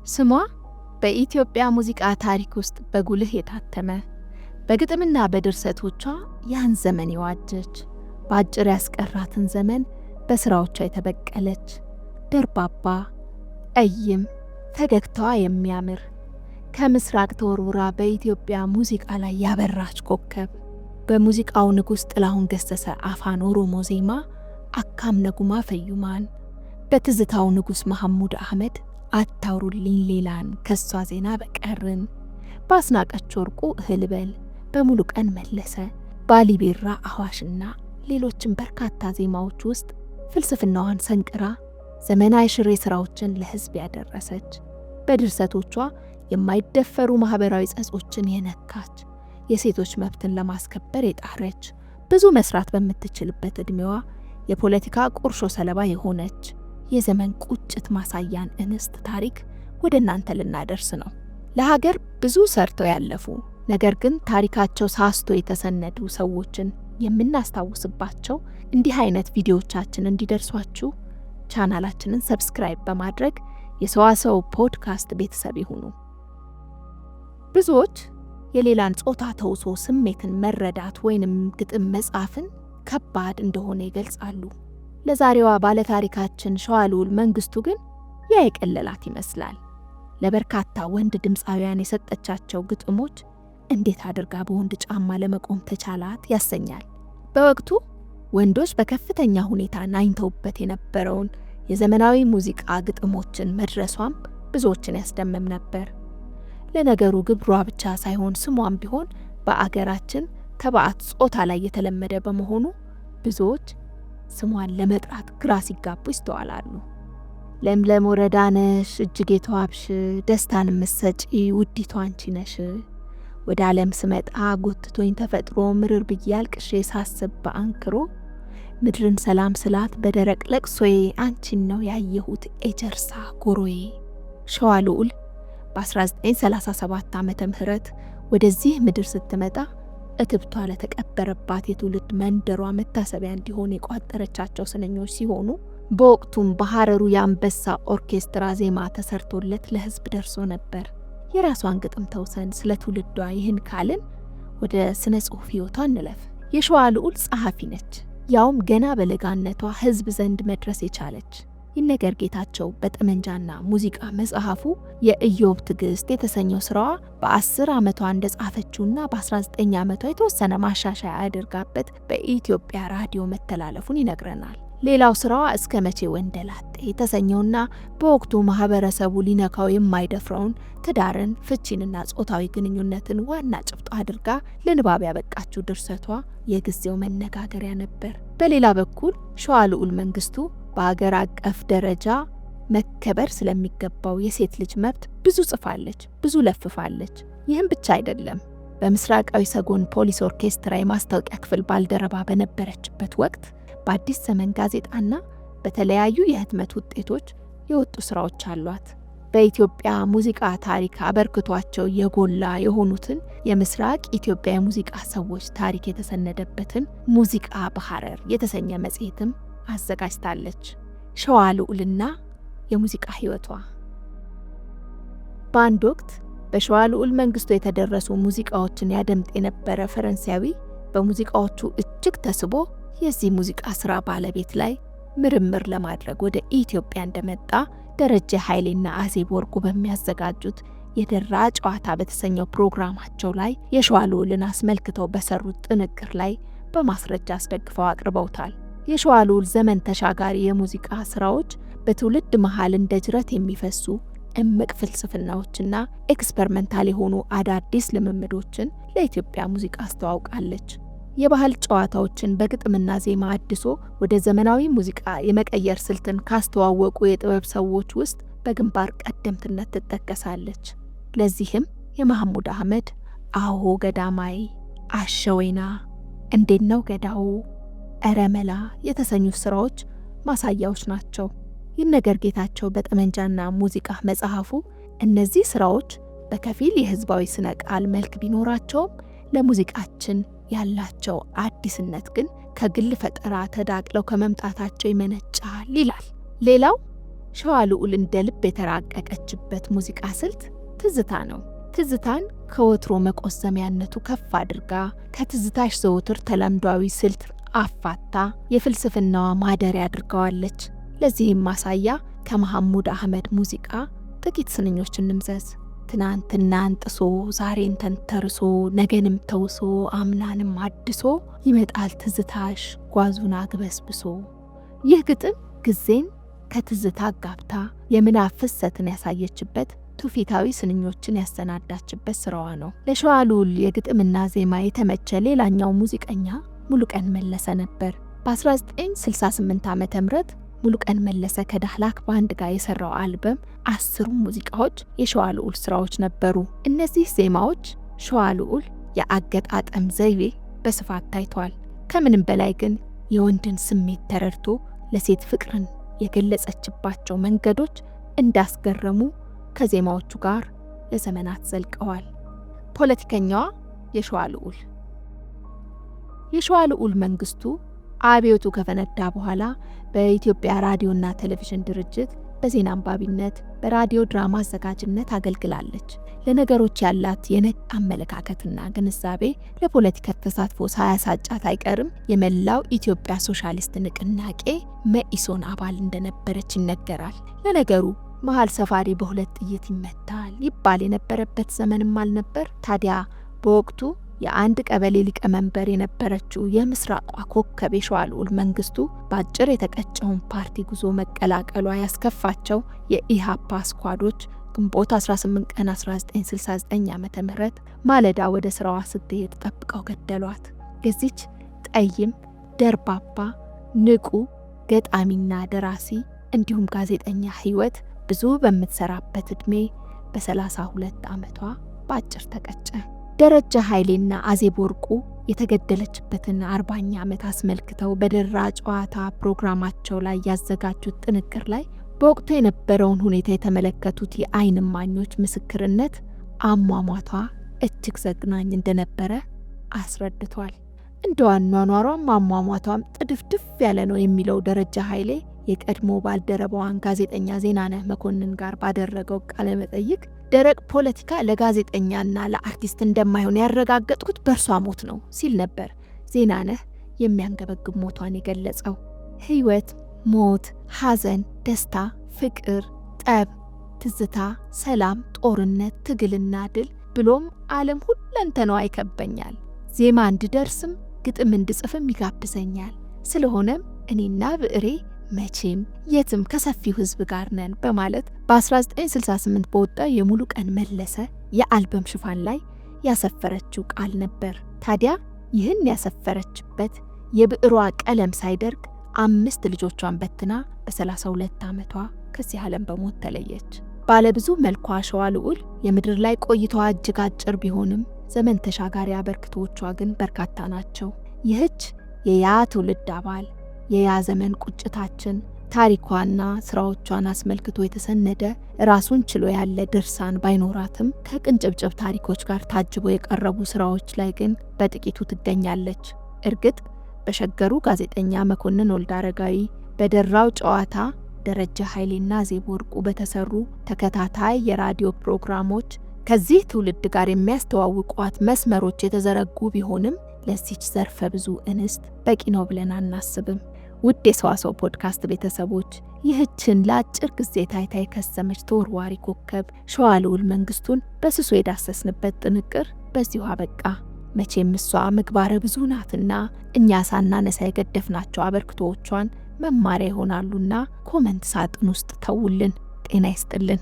ስሟ በኢትዮጵያ ሙዚቃ ታሪክ ውስጥ በጉልህ የታተመ፣ በግጥምና በድርሰቶቿ ያን ዘመን የዋጀች፣ በአጭር ያስቀራትን ዘመን በስራዎቿ የተበቀለች፣ ደርባባ፣ ቀይም፣ ፈገግታዋ የሚያምር፣ ከምስራቅ ተወርውራ በኢትዮጵያ ሙዚቃ ላይ ያበራች ኮከብ፣ በሙዚቃው ንጉሥ ጥላሁን ገሰሰ አፋን ኦሮሞ ዜማ አካም ነጉማ ፈዩማን፣ በትዝታው ንጉሥ መሐሙድ አህመድ አታውሩልኝ ሌላን ከሷ ዜና በቀርን፣ በአስናቀች ወርቁ እህልበል፣ በሙሉ ቀን መለሰ፣ ባሊቤራ አዋሽና ሌሎችም በርካታ ዜማዎች ውስጥ ፍልስፍናዋን ሰንቅራ ዘመናዊ ሽሬ ሥራዎችን ለሕዝብ ያደረሰች፣ በድርሰቶቿ የማይደፈሩ ማኅበራዊ ጸጾችን የነካች፣ የሴቶች መብትን ለማስከበር የጣረች፣ ብዙ መስራት በምትችልበት ዕድሜዋ የፖለቲካ ቁርሾ ሰለባ የሆነች የዘመን ቁጭት ማሳያን እንስት ታሪክ ወደ እናንተ ልናደርስ ነው። ለሀገር ብዙ ሰርተው ያለፉ ነገር ግን ታሪካቸው ሳስቶ የተሰነዱ ሰዎችን የምናስታውስባቸው እንዲህ አይነት ቪዲዮዎቻችን እንዲደርሷችሁ ቻናላችንን ሰብስክራይብ በማድረግ የሰዋሰው ፖድካስት ቤተሰብ ይሁኑ። ብዙዎች የሌላን ጾታ ተውሶ ስሜትን መረዳት ወይንም ግጥም መጻፍን ከባድ እንደሆነ ይገልጻሉ። ለዛሬዋ ባለታሪካችን ሸዋልዑል መንግስቱ ግን ያ የቀለላት ይመስላል። ለበርካታ ወንድ ድምፃውያን የሰጠቻቸው ግጥሞች እንዴት አድርጋ በወንድ ጫማ ለመቆም ተቻላት ያሰኛል። በወቅቱ ወንዶች በከፍተኛ ሁኔታ ናኝተውበት የነበረውን የዘመናዊ ሙዚቃ ግጥሞችን መድረሷም ብዙዎችን ያስደምም ነበር። ለነገሩ ግብሯ ብቻ ሳይሆን ስሟም ቢሆን በአገራችን ተባዕት ጾታ ላይ የተለመደ በመሆኑ ብዙዎች ስሟን ለመጥራት ግራ ሲጋቡ ይስተዋላሉ። ለምለም ወረዳነሽ፣ እጅግ የተዋብሽ፣ ደስታን ምሰጪ ውዲቷ አንቺ ነሽ፣ ወደ ዓለም ስመጣ ጎትቶኝ ተፈጥሮ ምርር ብዬ አልቅሼ ሳስብ በአንክሮ፣ ምድርን ሰላም ስላት በደረቅ ለቅሶዬ አንቺን ነው ያየሁት ኤጀርሳ ጎሮዬ። ሸዋልዑል በ1937 ዓመተ ምህረት ወደዚህ ምድር ስትመጣ እትብቷ ለተቀበረባት የትውልድ መንደሯ መታሰቢያ እንዲሆን የቋጠረቻቸው ስንኞች ሲሆኑ በወቅቱም በሐረሩ የአንበሳ ኦርኬስትራ ዜማ ተሰርቶለት ለሕዝብ ደርሶ ነበር። የራሷን ግጥም ተውሰን ስለ ትውልዷ ይህን ካልን ወደ ስነ ጽሑፍ ሕይወቷ እንለፍ። የሸዋልዑል ጸሐፊ ነች፣ ያውም ገና በለጋነቷ ሕዝብ ዘንድ መድረስ የቻለች። ይነገር ጌታቸው በጠመንጃና ሙዚቃ መጽሐፉ የኢዮብ ትዕግስት የተሰኘው ስራዋ በ10 ዓመቷ እንደጻፈችውና በ19 ዓመቷ የተወሰነ ማሻሻያ አድርጋበት በኢትዮጵያ ራዲዮ መተላለፉን ይነግረናል። ሌላው ስራዋ እስከ መቼ ወንደላጤ የተሰኘውና በወቅቱ ማህበረሰቡ ሊነካው የማይደፍረውን ትዳርን፣ ፍቺንና ጾታዊ ግንኙነትን ዋና ጭብጧ አድርጋ ለንባብ ያበቃችው ድርሰቷ የጊዜው መነጋገሪያ ነበር። በሌላ በኩል ሸዋልዑል መንግስቱ በአገር አቀፍ ደረጃ መከበር ስለሚገባው የሴት ልጅ መብት ብዙ ጽፋለች፣ ብዙ ለፍፋለች። ይህም ብቻ አይደለም። በምስራቃዊ ሰጎን ፖሊስ ኦርኬስትራ የማስታወቂያ ክፍል ባልደረባ በነበረችበት ወቅት በአዲስ ዘመን ጋዜጣና በተለያዩ የህትመት ውጤቶች የወጡ ስራዎች አሏት። በኢትዮጵያ ሙዚቃ ታሪክ አበርክቷቸው የጎላ የሆኑትን የምስራቅ ኢትዮጵያ የሙዚቃ ሰዎች ታሪክ የተሰነደበትን ሙዚቃ በሐረር የተሰኘ መጽሔትም አዘጋጅታለች። ሸዋልዑልና የሙዚቃ ህይወቷ። በአንድ ወቅት በሸዋልዑል መንግስቱ የተደረሱ ሙዚቃዎችን ያደምጥ የነበረ ፈረንሳዊ በሙዚቃዎቹ እጅግ ተስቦ የዚህ ሙዚቃ ስራ ባለቤት ላይ ምርምር ለማድረግ ወደ ኢትዮጵያ እንደመጣ ደረጀ ኃይሌና አዜብ ወርቁ በሚያዘጋጁት የደራ ጨዋታ በተሰኘው ፕሮግራማቸው ላይ የሸዋልዑልን አስመልክተው በሰሩት ጥንቅር ላይ በማስረጃ አስደግፈው አቅርበውታል። የሸዋልዑል ዘመን ተሻጋሪ የሙዚቃ ስራዎች በትውልድ መሃል እንደ ጅረት የሚፈሱ እምቅ ፍልስፍናዎችና ኤክስፐሪመንታል የሆኑ አዳዲስ ልምምዶችን ለኢትዮጵያ ሙዚቃ አስተዋውቃለች። የባህል ጨዋታዎችን በግጥምና ዜማ አድሶ ወደ ዘመናዊ ሙዚቃ የመቀየር ስልትን ካስተዋወቁ የጥበብ ሰዎች ውስጥ በግንባር ቀደምትነት ትጠቀሳለች። ለዚህም የመሐሙድ አህመድ አሆ ገዳማይ፣ አሸወይና፣ እንዴት ነው ገዳው፣ እረመላ የተሰኙ ስራዎች ማሳያዎች ናቸው። ይነገር ጌታቸው በጠመንጃና ሙዚቃ መጽሐፉ እነዚህ ስራዎች በከፊል የህዝባዊ ስነ ቃል መልክ ቢኖራቸውም ለሙዚቃችን ያላቸው አዲስነት ግን ከግል ፈጠራ ተዳቅለው ከመምጣታቸው ይመነጫል ይላል። ሌላው ሸዋልዑል እንደ ልብ የተራቀቀችበት ሙዚቃ ስልት ትዝታ ነው። ትዝታን ከወትሮ መቆዘሚያነቱ ከፍ አድርጋ ከትዝታሽ ዘውትር ተለምዷዊ ስልት አፋታ የፍልስፍናዋ ማደሪያ አድርገዋለች። ለዚህም ማሳያ ከመሐሙድ አህመድ ሙዚቃ ጥቂት ስንኞች እንምዘዝ። ትናንትናን ጥሶ ዛሬን ተንተርሶ ነገንም ተውሶ አምናንም አድሶ ይመጣል ትዝታሽ ጓዙን አግበስብሶ። ይህ ግጥም ጊዜን ከትዝታ ጋብታ የምናብ ፍሰትን ያሳየችበት ትውፊታዊ ስንኞችን ያሰናዳችበት ስራዋ ነው። ለሸዋልዑል የግጥምና ዜማ የተመቸ ሌላኛው ሙዚቀኛ ሙሉቀን መለሰ ነበር። በ1968 ዓ.ም ሙሉቀን መለሰ ከዳህላክ ባንድ ጋር የሰራው አልበም 10 ሙዚቃዎች የሸዋልዑል ስራዎች ነበሩ። እነዚህ ዜማዎች ሸዋልዑል የአገጣጠም ዘይቤ በስፋት ታይቷል። ከምንም በላይ ግን የወንድን ስሜት ተረድቶ ለሴት ፍቅርን የገለጸችባቸው መንገዶች እንዳስገረሙ ከዜማዎቹ ጋር ለዘመናት ዘልቀዋል። ፖለቲከኛዋ የሸዋልዑል መንግስቱ አብዮቱ ከፈነዳ በኋላ በኢትዮጵያ ራዲዮና ቴሌቪዥን ድርጅት በዜና አንባቢነት፣ በራዲዮ ድራማ አዘጋጅነት አገልግላለች። ለነገሮች ያላት የነቃ አመለካከትና ግንዛቤ ለፖለቲካ ተሳትፎ ሳያሳጫት አይቀርም። የመላው ኢትዮጵያ ሶሻሊስት ንቅናቄ መኢሶን አባል እንደነበረች ይነገራል። ለነገሩ መሃል ሰፋሪ በሁለት ጥይት ይመታል ይባል የነበረበት ዘመንም አልነበር። ታዲያ በወቅቱ የአንድ ቀበሌ ሊቀመንበር የነበረችው የምስራቋ ኮከብ የሸዋልዑል መንግስቱ በአጭር የተቀጨውን ፓርቲ ጉዞ መቀላቀሏ ያስከፋቸው የኢሃፓ ስኳዶች ግንቦት 18 ቀን 1969 ዓ.ም ማለዳ ወደ ስራዋ ስትሄድ ጠብቀው ገደሏት። የዚች ጠይም ደርባባ ንቁ ገጣሚና ደራሲ እንዲሁም ጋዜጠኛ ህይወት ብዙ በምትሰራበት እድሜ በ32 ዓመቷ በአጭር ተቀጨ። ደረጃ ኃይሌና አዜብ ወርቁ የተገደለችበትን 40ኛ ዓመት አስመልክተው በደራ ጨዋታ ፕሮግራማቸው ላይ ያዘጋጁት ጥንቅር ላይ በወቅቱ የነበረውን ሁኔታ የተመለከቱት የዓይን እማኞች ምስክርነት አሟሟቷ እጅግ ዘግናኝ እንደነበረ አስረድቷል። እንደው አኗኗሯም አሟሟቷም ጥድፍድፍ ያለ ነው የሚለው ደረጃ ኃይሌ የቀድሞ ባልደረባዋን ጋዜጠኛ ዜናነህ መኮንን ጋር ባደረገው ቃለ መጠይቅ ደረቅ ፖለቲካ ለጋዜጠኛና ለአርቲስት እንደማይሆን ያረጋገጥኩት በእርሷ ሞት ነው ሲል ነበር ዜናነህ የሚያንገበግብ ሞቷን የገለጸው። ህይወት፣ ሞት፣ ሐዘን፣ ደስታ፣ ፍቅር፣ ጠብ፣ ትዝታ፣ ሰላም፣ ጦርነት፣ ትግልና ድል ብሎም ዓለም ሁለንተናዋ ይከበኛል። ዜማ እንድደርስም ግጥም እንድጽፍም ይጋብዘኛል። ስለሆነም እኔና ብዕሬ መቼም የትም ከሰፊው ህዝብ ጋር ነን በማለት በ1968 በወጣው የሙሉቀን መለሰ የአልበም ሽፋን ላይ ያሰፈረችው ቃል ነበር። ታዲያ ይህን ያሰፈረችበት የብዕሯ ቀለም ሳይደርግ 5 ልጆቿን በትና በ32 ዓመቷ ከዚህ ዓለም በሞት ተለየች። ባለብዙ መልኳ ሸዋልዑል የምድር ላይ ቆይታዋ እጅግ አጭር ቢሆንም ዘመን ተሻጋሪ አበርክቶቿ ግን በርካታ ናቸው። ይህች የያ ትውልድ አባል የያ ዘመን ቁጭታችን ታሪኳና ስራዎቿን አስመልክቶ የተሰነደ ራሱን ችሎ ያለ ድርሳን ባይኖራትም ከቅንጭብጭብ ታሪኮች ጋር ታጅቦ የቀረቡ ስራዎች ላይ ግን በጥቂቱ ትገኛለች። እርግጥ በሸገሩ ጋዜጠኛ መኮንን ወልደ አረጋዊ፣ በደራው ጨዋታ ደረጃ ኃይሌና አዜብ ወርቁ በተሰሩ ተከታታይ የራዲዮ ፕሮግራሞች ከዚህ ትውልድ ጋር የሚያስተዋውቋት መስመሮች የተዘረጉ ቢሆንም ለዚች ዘርፈ ብዙ እንስት በቂ ነው ብለን አናስብም። ውድ የሰዋሰው ፖድካስት ቤተሰቦች ይህችን ለአጭር ጊዜ ታይታ የከሰመች ተወርዋሪ ኮከብ ሸዋልዑል መንግስቱን በስሱ የዳሰስንበት ጥንቅር በዚሁ አበቃ። መቼም እሷ ምግባረ ብዙ ናትና እኛ ሳናነሳ የገደፍናቸው አበርክቶዎቿን መማሪያ ይሆናሉና ኮመንት ሳጥን ውስጥ ተውልን። ጤና ይስጥልን።